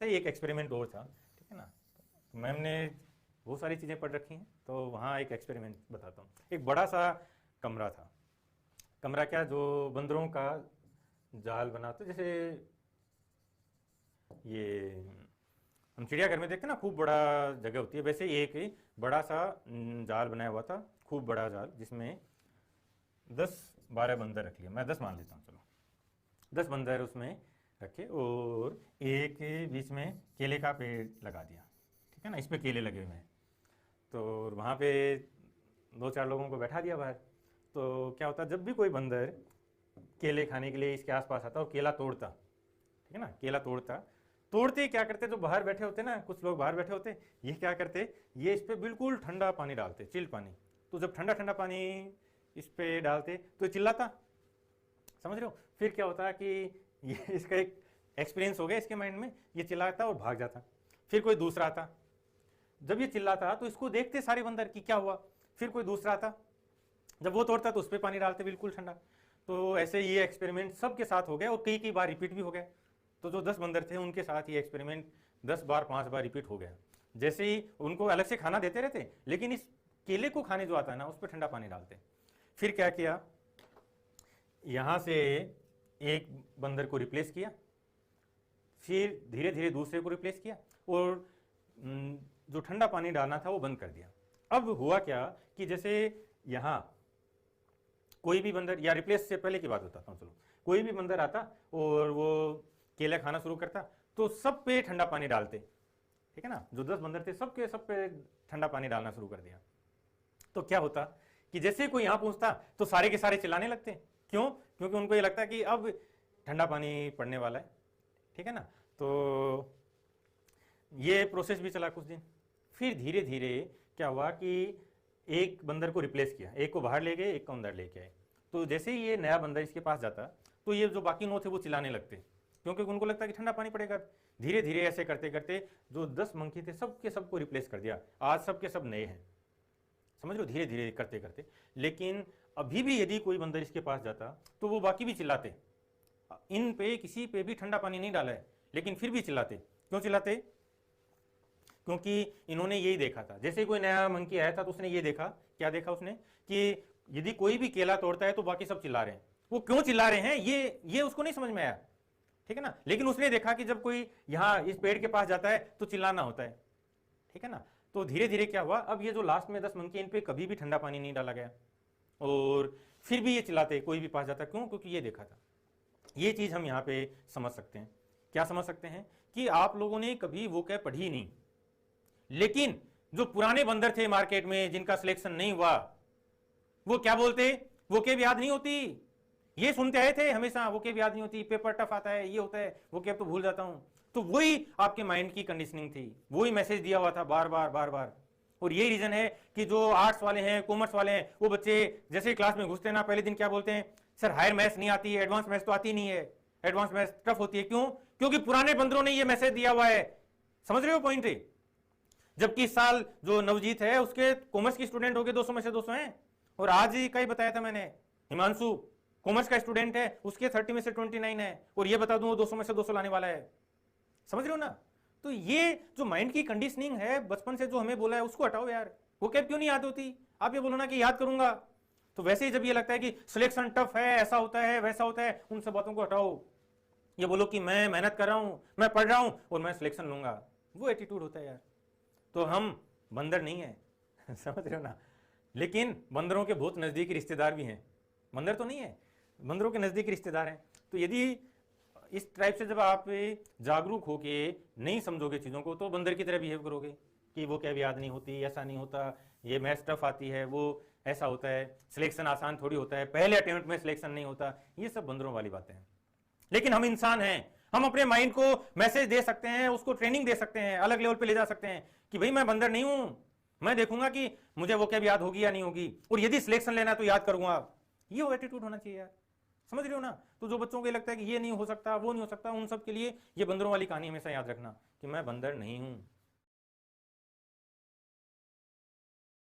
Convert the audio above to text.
से एक एक्सपेरिमेंट और था, ठीक है ना। तो मैम ने बहुत सारी चीज़ें पढ़ रखी हैं, तो वहाँ एक एक्सपेरिमेंट बताता हूँ। एक बड़ा सा कमरा था। कमरा क्या, जो बंदरों का जाल बनाते, जैसे ये हम चिड़ियाघर में देखते हैं ना, खूब बड़ा जगह होती है, वैसे ही एक ही बड़ा सा जाल बनाया हुआ था, खूब बड़ा जाल, जिसमें 10-12 बंदर रख लिए, मैं 10 मान लेता हूँ, चलो 10 बंदर उसमें रखे, और एक बीच में केले का पेड़ लगा दिया, ठीक है ना, इस पे केले लगे हुए हैं। तो वहाँ पे 2-4 लोगों को बैठा दिया बाहर। तो क्या होता, जब भी कोई बंदर केले खाने के लिए इसके आसपास आता और केला तोड़ता, ठीक है ना, केला तोड़ता, तोड़ते ही क्या करते, जो बाहर बैठे होते ना, कुछ लोग बाहर बैठे होते, ये क्या करते, ये इस पे बिल्कुल ठंडा पानी डालते, चिल्ड पानी। तो जब ठंडा ठंडा पानी इस पे डालते तो ये चिल्लाता, समझ रहे हो। फिर क्या होता कि ये इसका एक एक्सपीरियंस हो गया इसके माइंड में, ये चिल्लाता और भाग जाता। फिर कोई दूसरा आता, जब ये चिल्लाता तो इसको देखते सारे बंदर कि क्या हुआ। फिर कोई दूसरा आता, जब वो तोड़ता तो उस पर पानी डालते बिल्कुल ठंडा। तो ऐसे ये एक्सपेरिमेंट सबके साथ हो गया और कई कई बार रिपीट भी हो गया। तो जो 10 बंदर थे उनके साथ ये एक्सपेरिमेंट 10 बार 5 बार रिपीट हो गया। जैसे ही उनको अलग से खाना देते रहते, लेकिन इस केले को खाने जो आता है ना, उस पर ठंडा पानी डालते। फिर क्या किया, यहां से एक बंदर को रिप्लेस किया, फिर धीरे धीरे दूसरे को रिप्लेस किया, और जो ठंडा पानी डालना था वो बंद कर दिया। अब हुआ क्या कि जैसे यहां कोई भी बंदर, या रिप्लेस से पहले की बात बताता हूं, चलो कोई भी बंदर आता और वो केला खाना शुरू करता, तो सब पे ठंडा पानी डालते, ठीक है ना। जो 10 बंदर थे सबके सब पे ठंडा पानी डालना शुरू कर दिया। तो क्या होता कि जैसे कोई यहां पहुंचता तो सारे के सारे चिल्लाने लगते। क्यों? क्योंकि उनको ये लगता कि अब ठंडा पानी पड़ने वाला है, ठीक है ना। तो ये प्रोसेस भी चला कुछ दिन। फिर धीरे धीरे क्या हुआ कि एक बंदर को रिप्लेस किया, एक को बाहर ले गए, एक को अंदर लेके आए। तो जैसे ही ये नया बंदर इसके पास जाता, तो ये जो बाकी 9 थे वो चिल्लाने लगते, क्योंकि उनको लगता कि ठंडा पानी पड़ेगा। धीरे धीरे ऐसे करते करते जो 10 मंकी थे सबके सबको रिप्लेस कर दिया, आज सबके सब नए हैं, समझ लो, धीरे धीरे करते करते। लेकिन अभी भी यदि कोई बंदर इसके पास जाता तो वो बाकी भी चिल्लाते, इन पे किसी पे भी ठंडा पानी नहीं डाला है, लेकिन फिर भी चिल्लाते। क्यों चिल्लाते? क्योंकि इन्होंने यही देखा था, जैसे कोई नया मंकी आया था तो उसने ये देखा, क्या देखा उसने, कि यदि कोई भी केला तोड़ता है तो बाकी सब चिल्ला रहे हैं। वो क्यों चिल्ला रहे हैं ये उसको नहीं समझ में आया, ठीक है ना। लेकिन उसने देखा कि जब कोई यहां इस पेड़ के पास जाता है तो चिल्लाना होता है, ठीक है ना। तो धीरे धीरे क्या हुआ, अब ये जो लास्ट में 10 मंकी, इन पे कभी भी ठंडा पानी नहीं डाला गया, और फिर भी ये चिल्लाते कोई भी पास जाता। क्यों? क्योंकि ये देखा था। ये चीज हम यहां पे समझ सकते हैं। क्या समझ सकते हैं कि आप लोगों ने कभी वो क्या पढ़ी नहीं, लेकिन जो पुराने बंदर थे मार्केट में जिनका सिलेक्शन नहीं हुआ, वो क्या बोलते, वो के याद नहीं होती, ये सुनते आए थे हमेशा, वो के याद नहीं होती, पेपर टफ आता है, ये होता है, वो के अब तो भूल जाता हूं। तो वही आपके माइंड की कंडीशनिंग थी, वही मैसेज दिया हुआ था बार बार बार बार। और यही रीजन है कि जो आर्ट्स वाले हैं, कॉमर्स वाले हैं, वो बच्चे जैसे क्लास में घुसते ना, पहले दिन क्या बोलते हैं, सर हायर मैथ्स नहीं आती है, एडवांस मैथ्स तो आती नहीं है, एडवांस मैथ्स टफ होती है। क्यों? क्योंकि पुराने बंदरों ने ये मैसेज दिया हुआ है। समझ रहे हो पॉइंट? जबकि इस साल जो नवजीत है उसके कॉमर्स की स्टूडेंट हो गए 200 में से 200 हैं, और आज ही कहीं बताया था मैंने, हिमांशु कॉमर्स का स्टूडेंट है, उसके 30 में से 29 है, और ये बता दूं वो 200 में से 200 लाने वाला है। समझ रहे हो ना। तो ये जो माइंड की कंडीशनिंग है बचपन से जो हमें बोला है उसको हटाओ यार। वो कैब क्यों नहीं याद होती? आप ये बोलो ना कि याद करूंगा, तो वैसे ही जब ये लगता है कि सिलेक्शन टफ है, ऐसा होता है वैसा होता है, उन सब बातों को हटाओ। ये बोलो कि मैं मेहनत कर रहा हूं, मैं पढ़ रहा हूं और मैं सिलेक्शन लूंगा। वो एटीट्यूड होता है यार। तो हम बंदर नहीं है समझ रहे हो ना। लेकिन बंदरों के बहुत नजदीकी रिश्तेदार भी हैं, बंदर तो नहीं है, बंदरों के नजदीकी रिश्तेदार हैं। तो यदि इस टाइप से जब आप जागरूक होके नहीं समझोगे चीजों को, तो बंदर की तरह बिहेव करोगे कि वो क्या याद नहीं होती, ऐसा नहीं होता, ये मैथ्स टफ आती है, वो ऐसा होता है, सिलेक्शन आसान थोड़ी होता है, पहले अटेम्प्ट में सिलेक्शन नहीं होता। ये सब बंदरों वाली बातें हैं। लेकिन हम इंसान हैं, हम अपने माइंड को मैसेज दे सकते हैं, उसको ट्रेनिंग दे सकते हैं, अलग लेवल पे ले जा सकते हैं कि भाई मैं बंदर नहीं हूं, मैं देखूंगा कि मुझे वो क्या याद होगी या नहीं होगी, और यदि सिलेक्शन लेना है तो याद करूंगा। ये वो एटीट्यूड होना चाहिए यार। समझ रहे हो ना। तो जो बच्चों को लगता है कि ये नहीं हो सकता, वो नहीं हो सकता, उन सब के लिए ये बंदरों वाली कहानी हमेशा याद रखना कि मैं बंदर नहीं हूं।